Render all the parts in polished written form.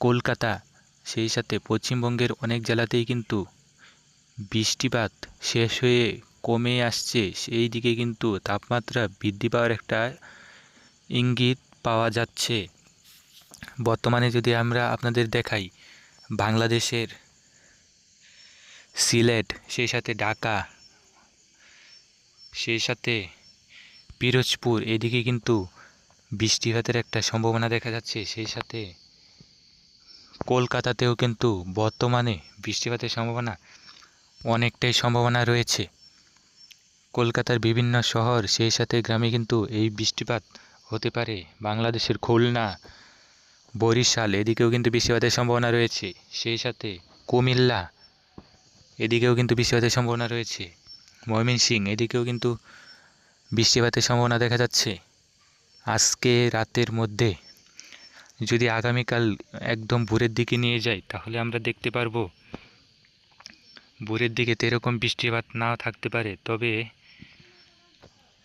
কলকাতা সেই সাথে পশ্চিমবঙ্গের অনেক জেলাতেই কিন্তু বৃষ্টিপাত শেষ হয়ে কমে আসছে। সেই দিকে কিন্তু তাপমাত্রা বৃদ্ধি পাওয়ার একটা ইঙ্গিত পাওয়া যাচ্ছে। বর্তমানে যদি আমরা আপনাদের দেখাই, বাংলাদেশের সিলেট, সেই সাথে ঢাকা, সেই সাথে পিরোজপুর, এদিকে কিন্তু বৃষ্টিপাতের একটা সম্ভাবনা দেখা যাচ্ছে। সেই সাথে কলকাতাতেও কিন্তু বর্তমানে বৃষ্টিপাতের অনেকটাই সম্ভাবনা রয়েছে। কলকাতার বিভিন্ন শহর সেই সাথে গ্রামে কিন্তু এই বৃষ্টিপাত হতে পারে। বাংলাদেশের খুলনা, বরিশাল এদিকেও কিন্তু বৃষ্টিপাতের সম্ভাবনা রয়েছে। সেই সাথে কুমিল্লা এদিকেও কিন্তু বৃষ্টিপাতের সম্ভাবনা রয়েছে। ময়মনসিংহ এদিকেও কিন্তু বৃষ্টিপাতের সম্ভাবনা দেখা যাচ্ছে। আজকে রাতের মধ্যে যদি আগামীকাল একদম ভোরের দিকে নিয়ে যাই, তাহলে আমরা দেখতে পারবো ভোরের দিকে তো এরকম বৃষ্টিপাত নাও থাকতে পারে, তবে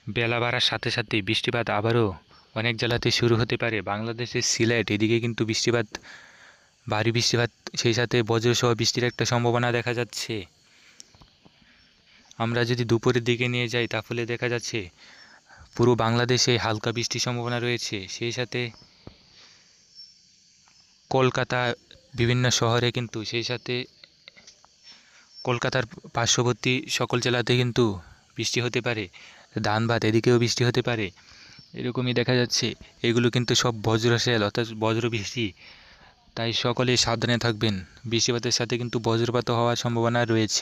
বেলা বাড়ার সাথে সাথে বৃষ্টিপাত আবারও অনেক জেলাতে শুরু হতে পারে। বাংলাদেশের সিলেট এদিকে কিন্তু ভারী বৃষ্টিপাত, সেই সাথে বজ্রসহ বৃষ্টির একটা সম্ভাবনা দেখা যাচ্ছে। আমরা যদি দুপুরের দিকে নিয়ে যাই, তাহলে দেখা যাচ্ছে পুরো বাংলাদেশে হালকা বৃষ্টির সম্ভাবনা রয়েছে। সেই সাথে কলকাতা বিভিন্ন শহরে কিন্তু, সেই সাথে কলকাতার পার্শ্ববর্তী সকল জেলাতে কিন্তু বৃষ্টি হতে পারে। ধানবাদ এদিকেও বৃষ্টি হতে পারে, এরকমই দেখা যাচ্ছে। এগুলো কিন্তু সব বজ্রশেল অর্থাৎ বজ্র বৃষ্টি, তাই সকলেই সাবধানে থাকবেন। বৃষ্টিপাতের সাথে কিন্তু বজ্রপাতও হওয়ার সম্ভাবনা রয়েছে।